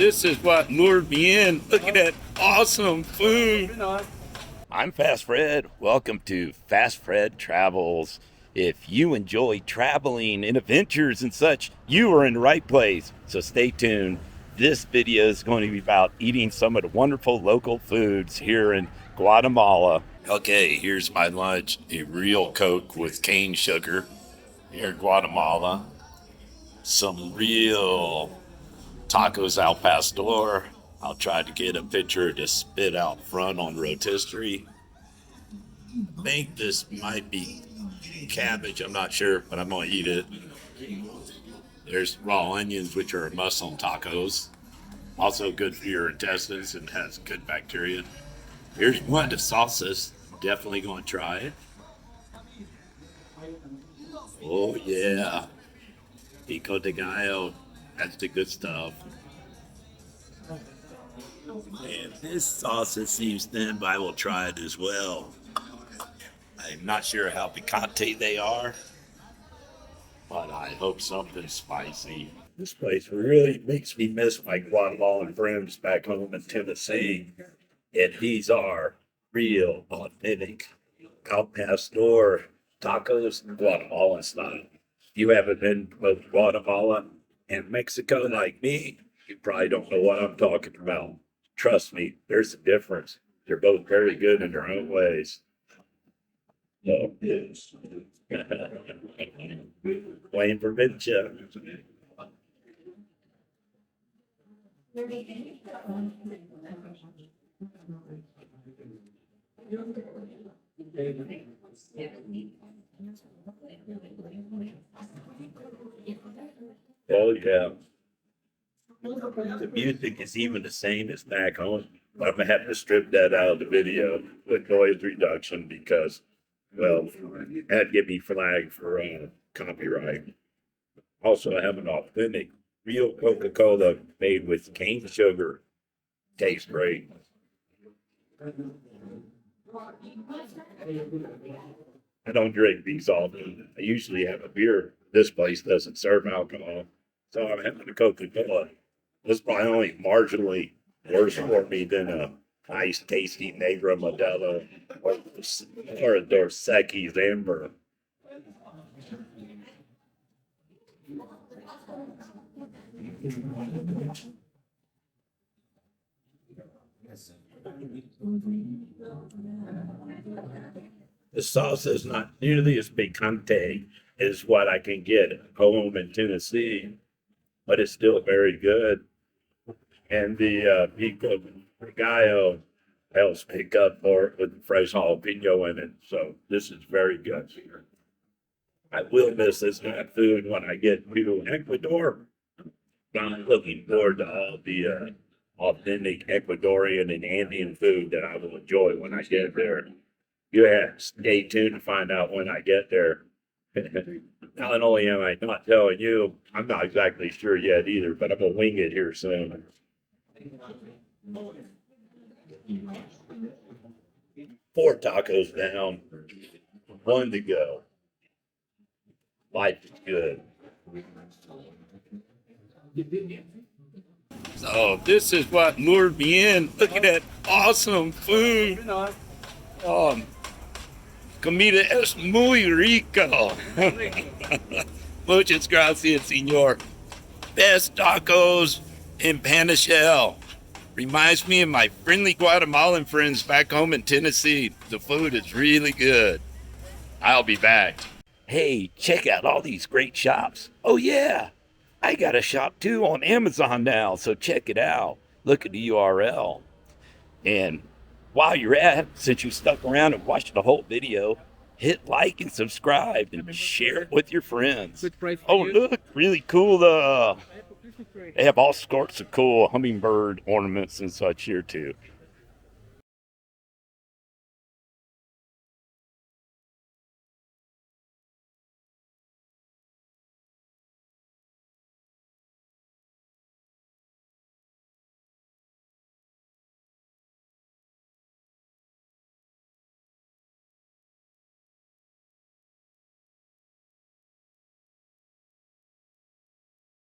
this is what lured me in. Look at that awesome food. I'm Fast Fred. Welcome to Fast Fred Travels. If you enjoy traveling and adventures and such, you are in the right place. So stay tuned. This video is going to be about eating some of the wonderful local foods here in Guatemala. Okay, here's my lunch. A real Coke with cane sugar here in Guatemala. Some real tacos al pastor. I'll try to get a picture to spit out front on rotisserie. I think this might be cabbage, I'm not sure, but I'm gonna eat it. There's raw onions, which are a must on tacos. Also good for your intestines and has good bacteria. Here's one of the salsas. Definitely gonna try it. Oh yeah. Pico de Gallo. That's the good stuff. And this salsa seems thin, but I will try it as well. I'm not sure how picante they are, but I hope something spicy. This place really makes me miss my Guatemalan friends back home in Tennessee. And these are real, authentic al pastor tacos, Guatemalan style. If you haven't been to both Guatemala and Mexico like me, you probably don't know what I'm talking about. Trust me, there's a difference. They're both very good in their own ways. So, Wayne Provincia. Oh yeah. The music is even the same as back home. I'm gonna have to strip that out of the video with noise reduction because, well, that'd get me flagged for copyright. Also, I have an authentic, real Coca-Cola made with cane sugar. Tastes great. I don't drink these often. I usually have a beer. This place doesn't serve alcohol, so I'm having a Coca-Cola. It's probably only marginally worse for me than a nice, tasty Negra Modelo or a Dos Equis Amber. The sauce is not nearly as picante as what I can get at home in Tennessee, but it's still very good. And the Pico de Gallo helps pick up for it with fresh jalapeno in it. So this is very good. I will miss this kind of food when I get to Ecuador. I'm looking forward to all the authentic Ecuadorian and Andean food that I will enjoy when I get there. Yeah, stay tuned to find out when I get there. Not only am I not telling you, I'm not exactly sure yet either, but I'm going to wing it here soon. 4 tacos down, 1 to go. Life is good. So this is what lured me in. Look at that awesome food. Comida es muy rico. Muchas gracias, señor. Best tacos in Panajachel. Reminds me of my friendly Guatemalan friends back home in Tennessee. The food is really good. I'll be back. Hey, check out all these great shops. Oh yeah, I got a shop too on Amazon now, so check it out. Look at the URL. And while you're at, since you stuck around and watched the whole video, hit like and subscribe and share it with your friends. Oh, look, really cool. They have all sorts of cool hummingbird ornaments and such here too.